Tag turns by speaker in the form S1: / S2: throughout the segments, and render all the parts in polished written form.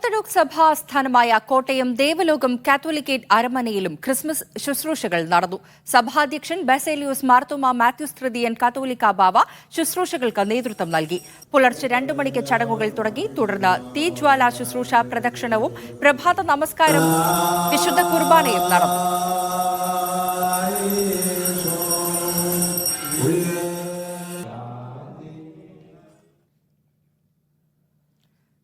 S1: Orthodox സഭാസ്ഥാനമായ Kottayam Devalokam Catholicate അരമനയിലും Christmas ശുശ്രൂഷകൾ നടന്നു. സഭാധ്യക്ഷൻ ബസേലിയോസ് മാർത്തോമ മാത്യൂസ് തൃതീയൻ കാത്തോലിക്ക ബാവ ശുശ്രൂഷകൾക്ക് നേതൃത്വം നൽകി. പുലർച്ചെ 2 മണിക്ക് ചടങ്ങുകൾ തുടങ്ങി. തുടർന്ന് തീജ്വാല ശുശ്രൂഷ പ്രദക്ഷിണവും പ്രഭാത നമസ്കാരം വിശുദ്ധ കുർബാനയും നടന്നു.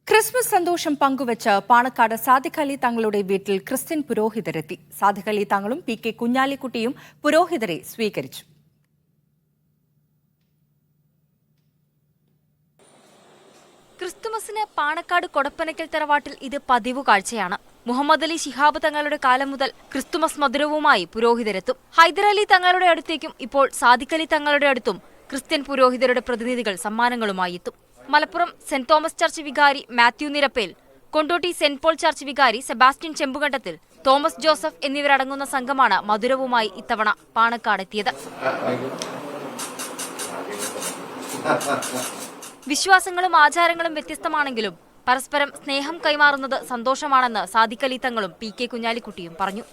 S1: ക്രിസ്മസ് സന്തോഷം പങ്കുവച്ച് പാണക്കാട് സാദിഖ് അലി തങ്ങളുടെ വീട്ടിൽ ക്രിസ്ത്യൻ പുരോഹിതരെത്തി. സാദിഖ് അലി തങ്ങളും പി.കെ. കുഞ്ഞാലിക്കുട്ടിയും പുരോഹിതരെ സ്വീകരിച്ചു.
S2: ക്രിസ്തുമസിന് പാണക്കാട് കൊടപ്പനക്കൽ തറവാട്ടിൽ ഇത് പതിവ് കാഴ്ചയാണ്. മുഹമ്മദ് അലി ശിഹാബ് തങ്ങളുടെ കാലം മുതൽ ക്രിസ്തുമസ് മധുരവുമായി പുരോഹിതരെത്തും. ഹൈദരലി തങ്ങളുടെ അടുത്തേക്കും ഇപ്പോൾ സാദിഖ് അലി തങ്ങളുടെ അടുത്തും ക്രിസ്ത്യൻ പുരോഹിതരുടെ പ്രതിനിധികൾ സമ്മാനങ്ങളുമായി എത്തും. മലപ്പുറം സെന്റ് തോമസ് ചർച്ച് വികാരി Mathew Nirappel, Kondotty saint Paul church വികാരി സെബാസ്റ്റ്യൻ ചെമ്പുകണ്ടത്തിൽ, തോമസ് ജോസഫ് എന്നിവരടങ്ങുന്ന സംഘമാണ് മധുരവുമായി ഇത്തവണ പാണക്കാടെത്തിയത്. വിശ്വാസങ്ങളും ആചാരങ്ങളും വ്യത്യസ്തമാണെങ്കിലും പരസ്പരം സ്നേഹം കൈമാറുന്നത് സന്തോഷമാണെന്ന് സാദിഖ് അലി തങ്ങളും പി.കെ. കുഞ്ഞാലിക്കുട്ടിയും പറഞ്ഞു.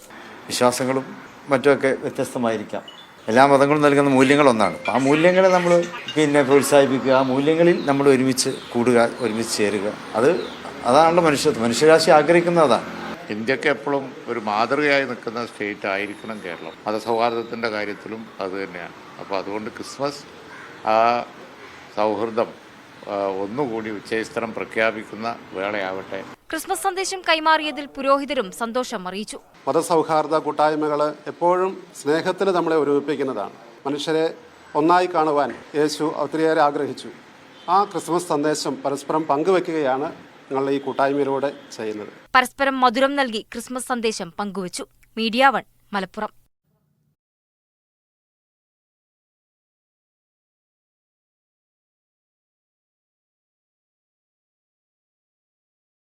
S3: വിശ്വാസങ്ങളും മറ്റുമൊക്കെ വ്യത്യസ്തമായിരിക്കാം. എല്ലാ മതങ്ങളും നൽകുന്ന മൂല്യങ്ങൾ ഒന്നാണ്. ആ മൂല്യങ്ങളെ നമ്മൾ പ്രോത്സാഹിപ്പിക്കുക, ആ മൂല്യങ്ങളിൽ നമ്മൾ ഒരുമിച്ച് കൂടുക, ഒരുമിച്ച് ചേരുക. അതാണല്ലോ മനുഷ്യരാശി ആഗ്രഹിക്കുന്നതാണ്.
S4: ഇന്ത്യക്ക് എപ്പോഴും ഒരു മാതൃകയായി നിൽക്കുന്ന സ്റ്റേറ്റ് ആയിരിക്കണം കേരളം. മതസൗഹാർദ്ദത്തിൻ്റെ കാര്യത്തിലും അതുതന്നെയാണ്. അപ്പോൾ അതുകൊണ്ട് ക്രിസ്മസ് ആ സൗഹൃദം ഒന്നുകൂടി ഉച്ചസ്ഥലം പ്രഖ്യാപിക്കുന്ന വേളയാവട്ടെ.
S2: ക്രിസ്മസ് സന്ദേശം കൈമാറിയതിൽ പുരോഹിതരും സന്തോഷം അറിയിച്ചു.
S5: മതസൗഹാർദ്ദ കൂട്ടായ്മകൾ എപ്പോഴും സ്നേഹത്തിൽ നമ്മളെ ഒരുമിപ്പിക്കുന്നതാണ്. മനുഷ്യരെ ഒന്നായി കാണുവാൻ യേശു ഒത്തിരിയേറെ ആഗ്രഹിച്ചു. ആ ക്രിസ്മസ് സന്ദേശം പരസ്പരം പങ്കുവെക്കുകയാണ് ഞങ്ങൾ ഈ കൂട്ടായ്മയിലൂടെ ചെയ്യുന്നത്.
S2: പരസ്പരം മധുരം നൽകി ക്രിസ്മസ് സന്ദേശം പങ്കുവച്ചു. മീഡിയ 1 മലപ്പുറം.